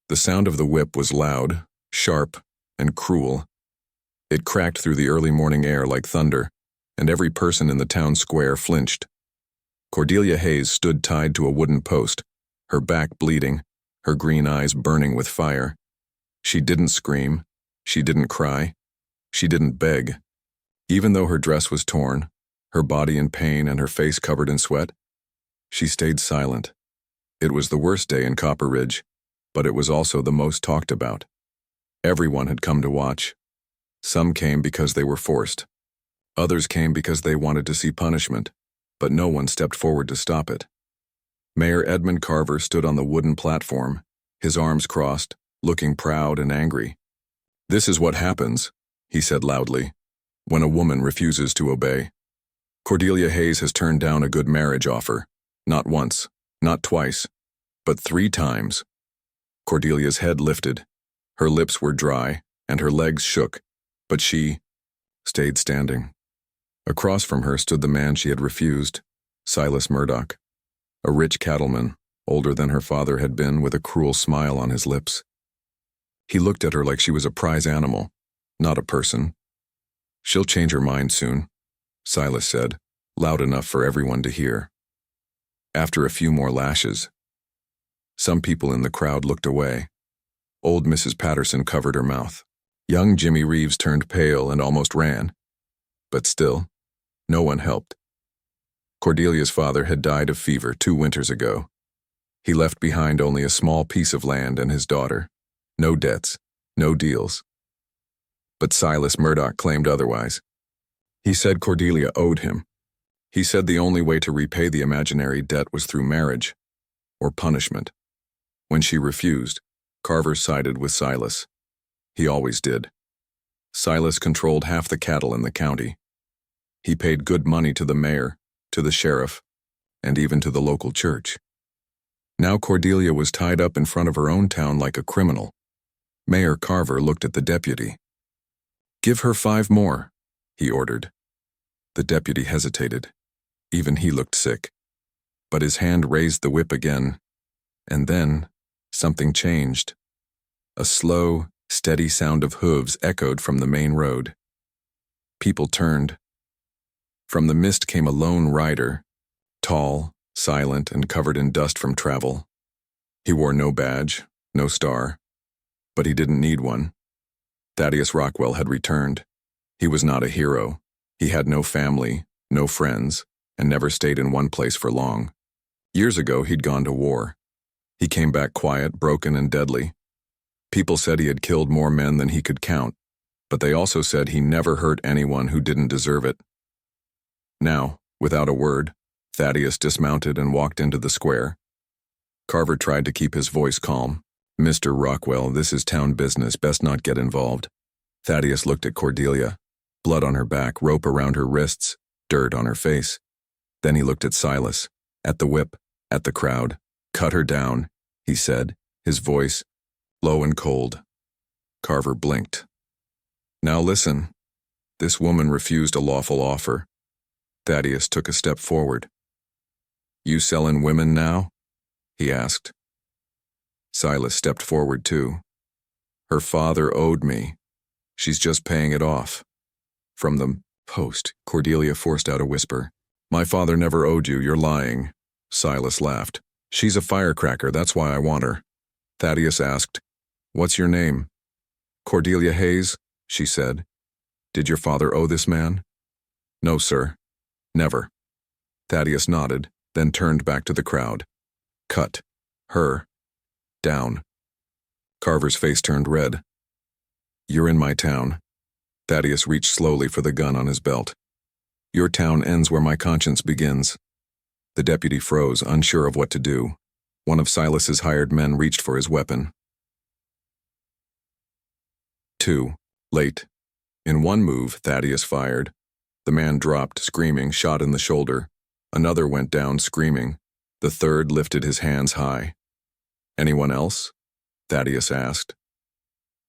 The sound of the whip was loud, sharp, and cruel. It cracked through the early morning air like thunder, and every person in the town square flinched. Cordelia Hayes stood tied to a wooden post, her back bleeding, her green eyes burning with fire. She didn't scream. She didn't cry. She didn't beg. Even though her dress was torn, her body in pain and her face covered in sweat, she stayed silent. It was the worst day in Copper Ridge, but it was also the most talked about. Everyone had come to watch. Some came because they were forced. Others came because they wanted to see punishment, but no one stepped forward to stop it. Mayor Edmund Carver stood on the wooden platform, his arms crossed, looking proud and angry. "This is what happens," he said loudly, "when a woman refuses to obey. Cordelia Hayes has turned down a good marriage offer, not once, not twice, but 3 times. Cordelia's head lifted. Her lips were dry, and her legs shook, but she stayed standing. Across from her stood the man she had refused, Silas Murdoch, a rich cattleman, older than her father had been, with a cruel smile on his lips. He looked at her like she was a prize animal, not a person. "She'll change her mind soon," Silas said, loud enough for everyone to hear. After a few more lashes, some people in the crowd looked away. Old Mrs. Patterson covered her mouth. Young Jimmy Reeves turned pale and almost ran. But still, no one helped. Cordelia's father had died of fever 2 winters ago. He left behind only a small piece of land and his daughter. No debts, no deals. But Silas Murdoch claimed otherwise. He said Cordelia owed him. He said the only way to repay the imaginary debt was through marriage, or punishment. When she refused, Carver sided with Silas. He always did. Silas controlled half the cattle in the county. He paid good money to the mayor, to the sheriff, and even to the local church. Now Cordelia was tied up in front of her own town like a criminal. Mayor Carver looked at the deputy. "Give her 5 more, he ordered. The deputy hesitated. Even he looked sick. But his hand raised the whip again, and then something changed. A slow, steady sound of hooves echoed from the main road. People turned. From the mist came a lone rider, tall, silent, and covered in dust from travel. He wore no badge, no star, but he didn't need one. Thaddius Rockwell had returned. He was not a hero. He had no family, no friends, and never stayed in one place for long. Years ago, he'd gone to war. He came back quiet, broken, and deadly. People said he had killed more men than he could count, but they also said he never hurt anyone who didn't deserve it. Now, without a word, Thaddius dismounted and walked into the square. Carver tried to keep his voice calm. "Mr. Rockwell, this is town business, best not get involved." Thaddius looked at Cordelia. Blood on her back, rope around her wrists, dirt on her face. Then he looked at Silas, at the whip, at the crowd. "Cut her down," he said, his voice low and cold. Carver blinked. "Now listen. This woman refused a lawful offer." Thaddius took a step forward. "You sellin' women now?" he asked. Silas stepped forward too. "Her father owed me. She's just paying it off." From the post, Cordelia forced out a whisper. "My father never owed you, you're lying." Silas laughed. "She's a firecracker, that's why I want her." Thaddius asked, "What's your name?" "Cordelia Hayes," she said. "Did your father owe this man?" "No, sir. Never." Thaddius nodded, then turned back to the crowd. "Cut her down." Carver's face turned red. "You're in my town." Thaddius reached slowly for the gun on his belt. "Your town ends where my conscience begins." The deputy froze, unsure of what to do. One of Silas's hired men reached for his weapon. 2. Late. In one move, Thaddius fired. The man dropped, screaming, shot in the shoulder. Another went down, screaming. The third lifted his hands high. "Anyone else?" Thaddius asked.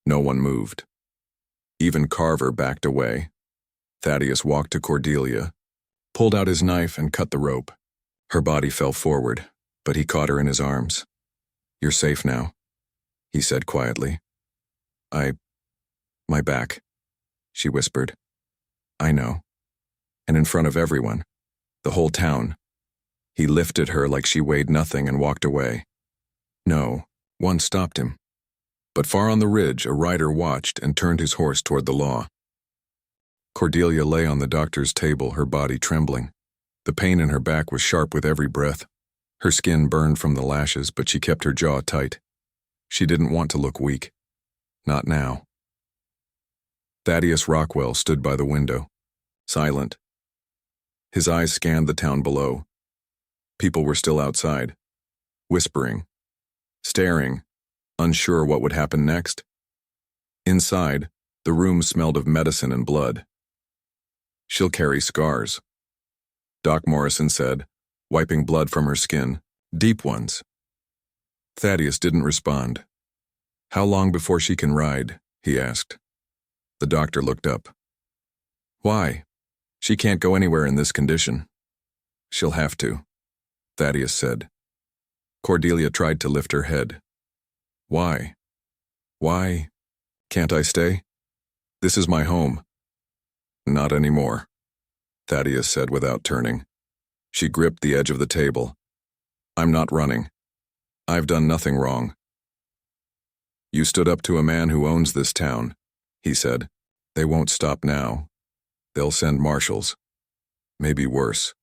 No one moved. Even Carver backed away. Thaddius walked to Cordelia, pulled out his knife, and cut the rope. Her body fell forward, but he caught her in his arms. "You're safe now." he said quietly. My back, she whispered. I know. And in front of everyone, the whole town. He lifted her like she weighed nothing and walked away. No, one stopped him. But far on the ridge, a rider watched and turned his horse toward the law. Cordelia lay on the doctor's table, her body trembling. The pain in her back was sharp with every breath. Her skin burned from the lashes, but she kept her jaw tight. She didn't want to look weak. Not now. Thaddius Rockwell stood by the window, silent. His eyes scanned the town below. People were still outside, whispering, staring, unsure what would happen next. Inside, the room smelled of medicine and blood. She'll carry scars, Doc Morrison said, wiping blood from her skin, deep ones. Thaddius didn't respond. How long before she can ride? He asked. The doctor looked up. Why? She can't go anywhere in this condition. She'll have to, Thaddius said. Cordelia tried to lift her head. Why? Why? Can't I stay? This is my home. Not anymore, Thaddius said without turning. She gripped the edge of the table. I'm not running. I've done nothing wrong. You stood up to a man who owns this town, he said. They won't stop now. They'll send marshals. Maybe worse.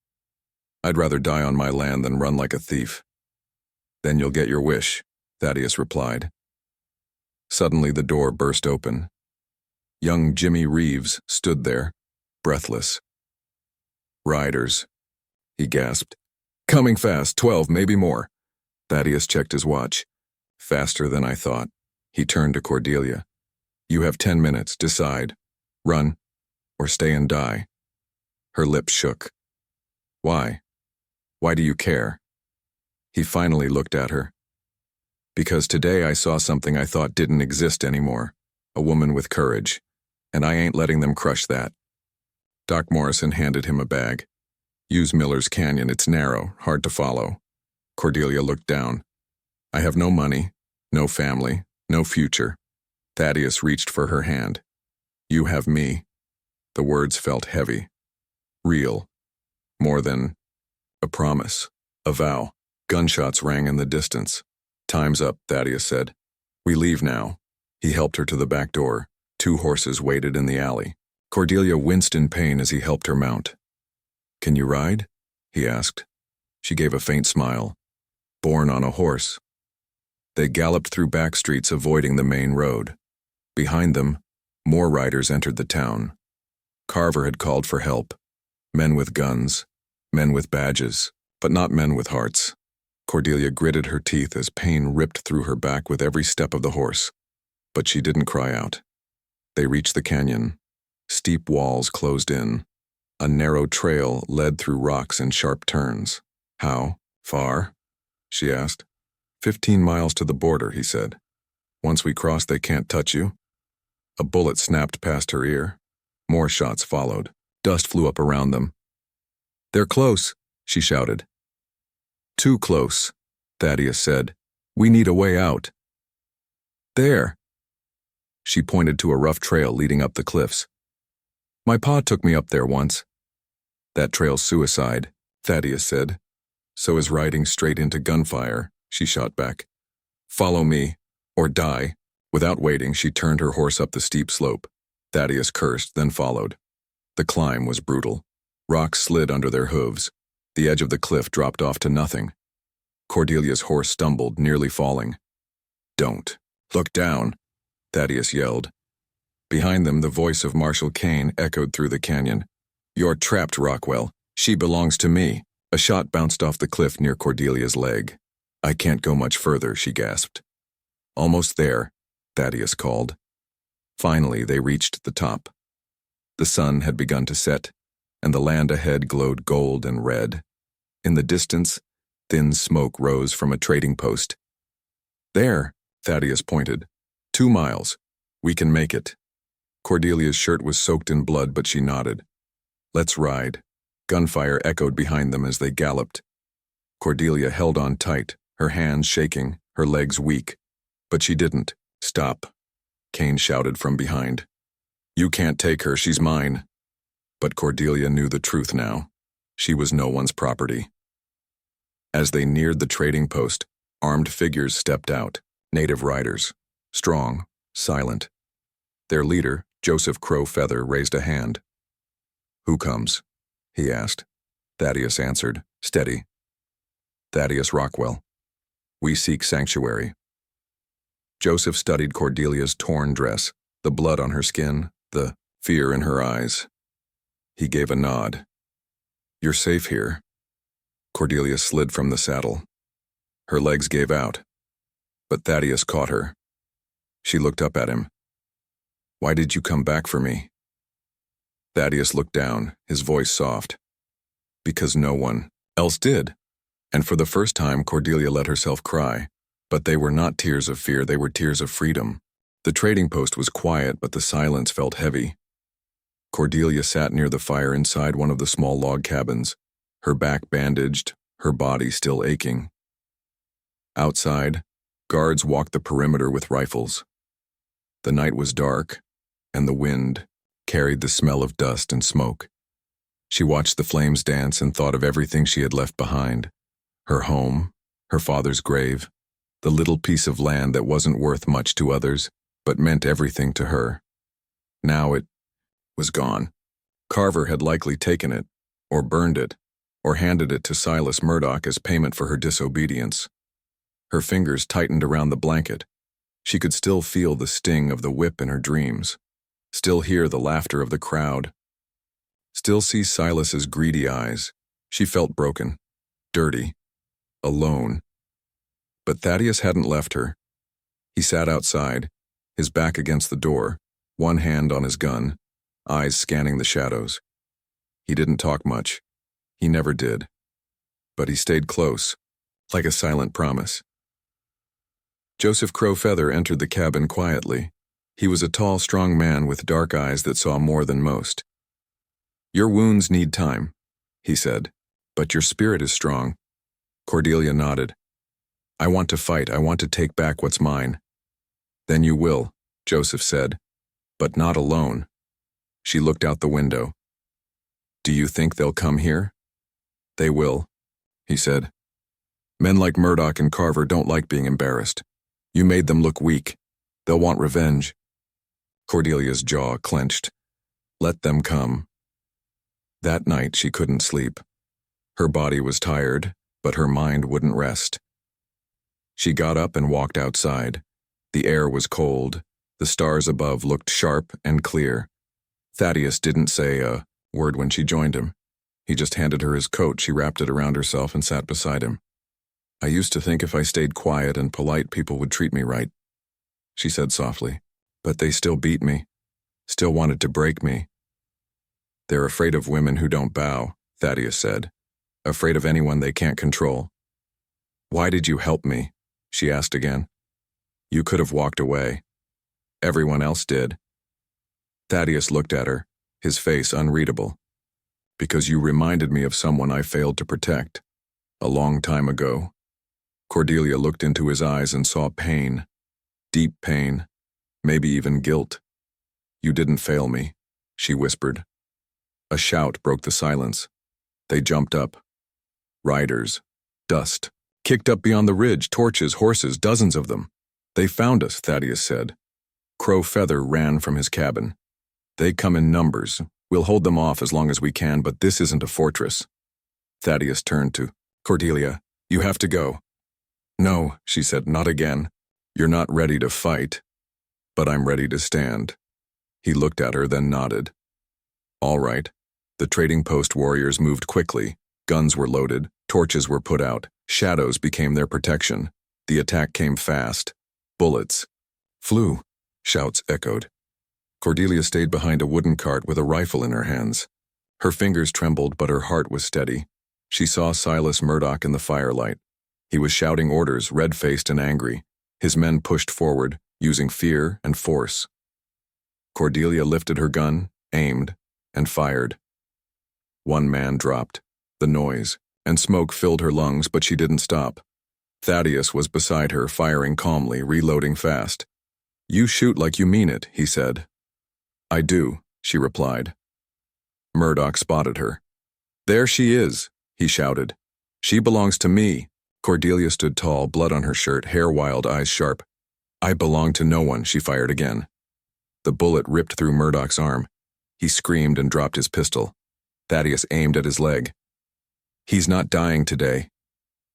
I'd rather die on my land than run like a thief. Then you'll get your wish, Thaddius replied. Suddenly the door burst open. Young Jimmy Reeves stood there, breathless. Riders, he gasped. Coming fast, 12, maybe more. Thaddius checked his watch. Faster than I thought. He turned to Cordelia. You have 10 minutes, decide. Run, or stay and die. Her lips shook. Why? Why do you care? He finally looked at her. Because today I saw something I thought didn't exist anymore. A woman with courage. And I ain't letting them crush that. Doc Morrison handed him a bag. Use Miller's Canyon, it's narrow, hard to follow. Cordelia looked down. I have no money, no family, no future. Thaddius reached for her hand. You have me. The words felt heavy. Real. More than a promise, a vow. Gunshots rang in the distance. Time's up, Thaddius said. We leave now. He helped her to the back door. 2 horses waited in the alley. Cordelia winced in pain as he helped her mount. Can you ride? He asked. She gave a faint smile. Born on a horse. They galloped through back streets, avoiding the main road. Behind them, more riders entered the town. Carver had called for help. Men with guns, men with badges, but not men with hearts. Cordelia gritted her teeth as pain ripped through her back with every step of the horse. But she didn't cry out. They reached the canyon. Steep walls closed in. A narrow trail led through rocks and sharp turns. How far? She asked. 15 miles to the border, he said. Once we cross, they can't touch you. A bullet snapped past her ear. More shots followed. Dust flew up around them. They're close, she shouted. Too close, Thaddius said. We need a way out. There. She pointed to a rough trail leading up the cliffs. My pa took me up there once. That trail's suicide, Thaddius said. So is riding straight into gunfire, she shot back. Follow me, or die. Without waiting, she turned her horse up the steep slope. Thaddius cursed, then followed. The climb was brutal. Rocks slid under their hooves. The edge of the cliff dropped off to nothing. Cordelia's horse stumbled, nearly falling. Don't. Look down, Thaddius yelled. Behind them, the voice of Marshal Kane echoed through the canyon. You're trapped, Rockwell. She belongs to me. A shot bounced off the cliff near Cordelia's leg. I can't go much further, she gasped. Almost there, Thaddius called. Finally, they reached the top. The sun had begun to set, and the land ahead glowed gold and red. In the distance, thin smoke rose from a trading post. There, Thaddius pointed. 2 miles. We can make it. Cordelia's shirt was soaked in blood, but she nodded. Let's ride. Gunfire echoed behind them as they galloped. Cordelia held on tight, her hands shaking, her legs weak. But she didn't. "Stop," Kane shouted from behind. "You can't take her, she's mine." But Cordelia knew the truth now. She was no one's property. As they neared the trading post, armed figures stepped out, native riders, strong, silent. Their leader, Joseph Crow Feather, raised a hand. "Who comes?" he asked. Thaddius answered, steady. "Thaddius Rockwell. We seek sanctuary." Joseph studied Cordelia's torn dress, the blood on her skin, the fear in her eyes. He gave a nod. "You're safe here." Cordelia slid from the saddle. Her legs gave out, but Thaddius caught her. She looked up at him. "Why did you come back for me?" Thaddius looked down, his voice soft. "Because no one else did." And for the first time, Cordelia let herself cry. But they were not tears of fear, they were tears of freedom. The trading post was quiet, but the silence felt heavy. Cordelia sat near the fire inside one of the small log cabins, her back bandaged, her body still aching. Outside, guards walked the perimeter with rifles. The night was dark, and the wind carried the smell of dust and smoke. She watched the flames dance and thought of everything she had left behind. Her home, her father's grave, the little piece of land that wasn't worth much to others, but meant everything to her. Now it was gone. Carver had likely taken it, or burned it, or handed it to Silas Murdoch as payment for her disobedience. Her fingers tightened around the blanket. She could still feel the sting of the whip in her dreams, still hear the laughter of the crowd, still see Silas's greedy eyes. She felt broken, dirty, alone. But Thaddius hadn't left her. He sat outside, his back against the door, one hand on his gun, eyes scanning the shadows. He didn't talk much. He never did. But he stayed close, like a silent promise. Joseph Crow Feather entered the cabin quietly. He was a tall, strong man with dark eyes that saw more than most. "Your wounds need time," he said, "but your spirit is strong." Cordelia nodded. "I want to fight. I want to take back what's mine." "Then you will," Joseph said, "but not alone." She looked out the window. "Do you think they'll come here?" "They will," he said. "Men like Murdoch and Carver don't like being embarrassed. You made them look weak. They'll want revenge." Cordelia's jaw clenched. Let them come. That night she couldn't sleep. Her body was tired, but her mind wouldn't rest. She got up and walked outside. The air was cold. The stars above looked sharp and clear. Thaddius didn't say a word when she joined him. He just handed her his coat. She wrapped it around herself and sat beside him. "I used to think if I stayed quiet and polite, people would treat me right," she said softly. "But they still beat me, still wanted to break me." "They're afraid of women who don't bow," Thaddius said. "Afraid of anyone they can't control." "Why did you help me?" she asked again. "You could have walked away. Everyone else did." Thaddius looked at her, his face unreadable. "Because you reminded me of someone I failed to protect. A long time ago." Cordelia looked into his eyes and saw pain. Deep pain. Maybe even guilt. "You didn't fail me," she whispered. A shout broke the silence. They jumped up. Riders. Dust. Kicked up beyond the ridge, torches, horses, dozens of them. "They found us," Thaddius said. Crow Feather ran from his cabin. "They come in numbers. We'll hold them off as long as we can, but this isn't a fortress." Thaddius turned to Cordelia. "You have to go." "No," she said, "not again. You're not ready to fight, but I'm ready to stand." He looked at her, then nodded. "All right." The trading post warriors moved quickly. Guns were loaded, torches were put out, shadows became their protection. The attack came fast. Bullets flew. Shouts echoed. Cordelia stayed behind a wooden cart with a rifle in her hands. Her fingers trembled, but her heart was steady. She saw Silas Murdoch in the firelight. He was shouting orders, red-faced and angry. His men pushed forward, using fear and force. Cordelia lifted her gun, aimed, and fired. One man dropped. The noise and smoke filled her lungs, but she didn't stop. Thaddius was beside her, firing calmly, reloading fast. "You shoot like you mean it," he said. "I do," she replied. Murdoch spotted her. "There she is," he shouted. "She belongs to me." Cordelia stood tall, blood on her shirt, hair wild, eyes sharp. "I belong to no one," she fired again. The bullet ripped through Murdoch's arm. He screamed and dropped his pistol. Thaddius aimed at his leg. "He's not dying today,"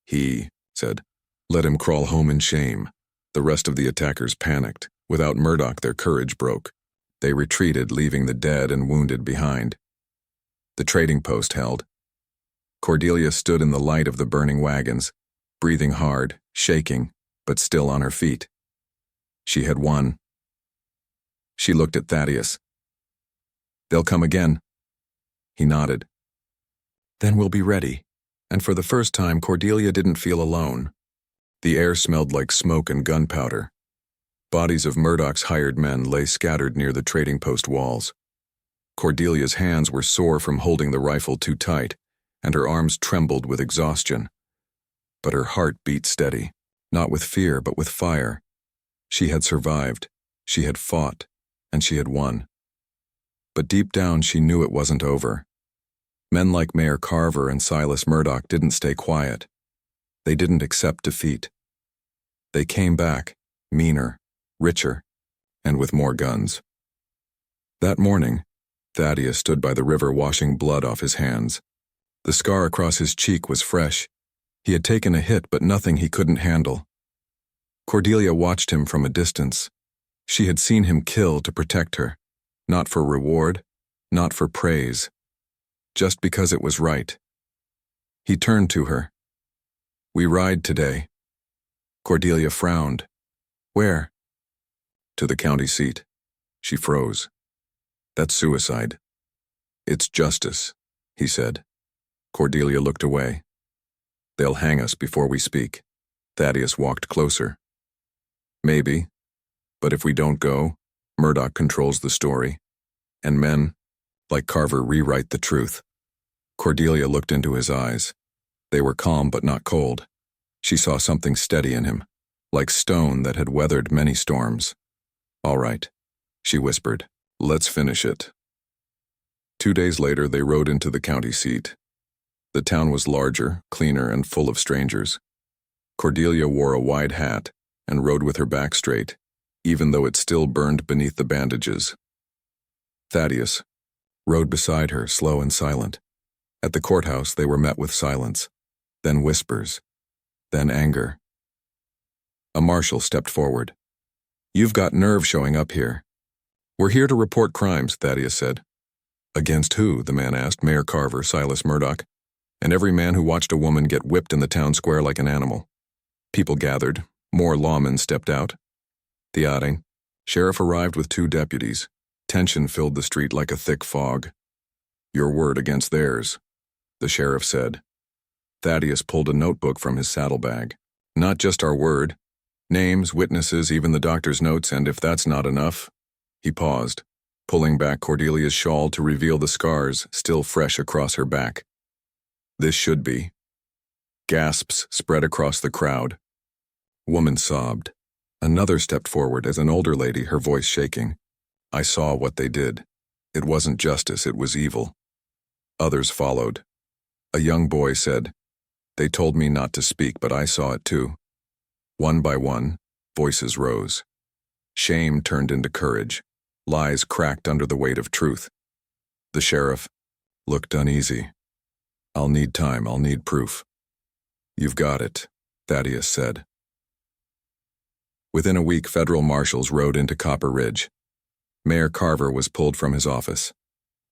he said. "Let him crawl home in shame." The rest of the attackers panicked. Without Murdoch, their courage broke. They retreated, leaving the dead and wounded behind. The trading post held. Cordelia stood in the light of the burning wagons, breathing hard, shaking, but still on her feet. She had won. She looked at Thaddius. "They'll come again." He nodded. "Then we'll be ready." And for the first time, Cordelia didn't feel alone. The air smelled like smoke and gunpowder. Bodies of Murdoch's hired men lay scattered near the trading post walls. Cordelia's hands were sore from holding the rifle too tight, and her arms trembled with exhaustion. But her heart beat steady, not with fear but with fire. She had survived, she had fought, and she had won. But deep down she knew it wasn't over. Men like Mayor Carver and Silas Murdoch didn't stay quiet. They didn't accept defeat. They came back, meaner, richer, and with more guns. That morning, Thaddius stood by the river washing blood off his hands. The scar across his cheek was fresh. He had taken a hit, but nothing he couldn't handle. Cordelia watched him from a distance. She had seen him kill to protect her, not for reward, not for praise, just because it was right. He turned to her. "We ride today." Cordelia frowned. "Where?" "To the county seat." She froze. "That's suicide." "It's justice," he said. Cordelia looked away. "They'll hang us before we speak." Thaddius walked closer. "Maybe, but if we don't go, Murdoch controls the story, and men, like Carver, rewrite the truth." Cordelia looked into his eyes. They were calm but not cold. She saw something steady in him, like stone that had weathered many storms. "All right," she whispered. "Let's finish it." 2 days later, they rode into the county seat. The town was larger, cleaner, and full of strangers. Cordelia wore a wide hat and rode with her back straight, even though it still burned beneath the bandages. Thaddius rode beside her, slow and silent. At the courthouse, they were met with silence, then whispers, then anger. A marshal stepped forward. "You've got nerve showing up here." "We're here to report crimes," Thaddius said. "Against who?" the man asked. "Mayor Carver, Silas Murdoch, and every man who watched a woman get whipped in the town square like an animal." People gathered. More lawmen stepped out. The sheriff arrived with 2 deputies. Tension filled the street like a thick fog. "Your word against theirs," the sheriff said. Thaddius pulled a notebook from his saddlebag. "Not just our word. Names, witnesses, even the doctor's notes, and if that's not enough..." He paused, pulling back Cordelia's shawl to reveal the scars still fresh across her back. "This should be." Gasps spread across the crowd. Woman sobbed. Another stepped forward as an older lady, her voice shaking. "I saw what they did. It wasn't justice, it was evil." Others followed. A young boy said, "They told me not to speak, but I saw it too." One by one, voices rose. Shame turned into courage. Lies cracked under the weight of truth. The sheriff looked uneasy. "I'll need time, I'll need proof." "You've got it," Thaddius said. Within a week, federal marshals rode into Copper Ridge. Mayor Carver was pulled from his office.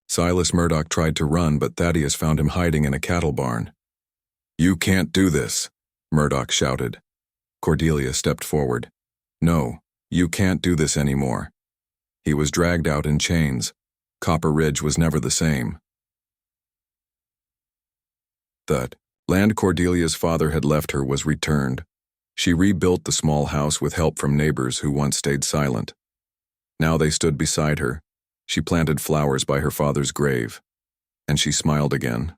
Silas Murdoch tried to run, but Thaddius found him hiding in a cattle barn. "You can't do this," Murdoch shouted. Cordelia stepped forward. "No, you can't do this anymore." He was dragged out in chains. Copper Ridge was never the same. The land Cordelia's father had left her was returned. She rebuilt the small house with help from neighbors who once stayed silent. Now they stood beside her. She planted flowers by her father's grave, and she smiled again.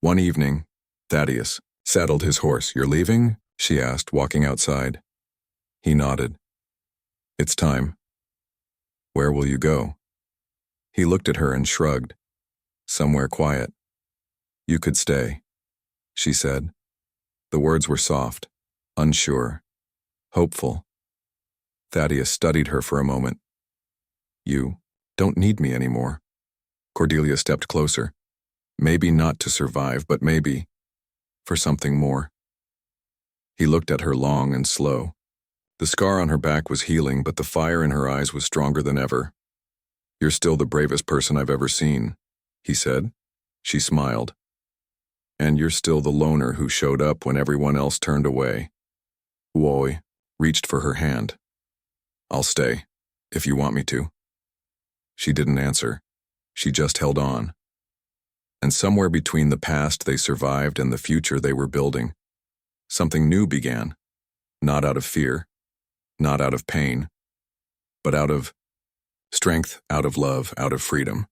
One evening, Thaddius, Saddled his horse. "You're leaving?" she asked, walking outside. He nodded. "It's time." "Where will you go?" He looked at her and shrugged. "Somewhere quiet." "You could stay," she said. The words were soft, unsure, hopeful. Thaddius studied her for a moment. "You don't need me anymore." Cordelia stepped closer. Maybe not to survive, but maybe for something more. He looked at her long and slow. The scar on her back was healing, but the fire in her eyes was stronger than ever. "You're still the bravest person I've ever seen," he said. She smiled. "And you're still the loner who showed up when everyone else turned away." Uoi reached for her hand. "I'll stay, if you want me to." She didn't answer. She just held on. And somewhere between the past they survived and the future they were building, something new began. Not out of fear, not out of pain, but out of strength, out of love, out of freedom.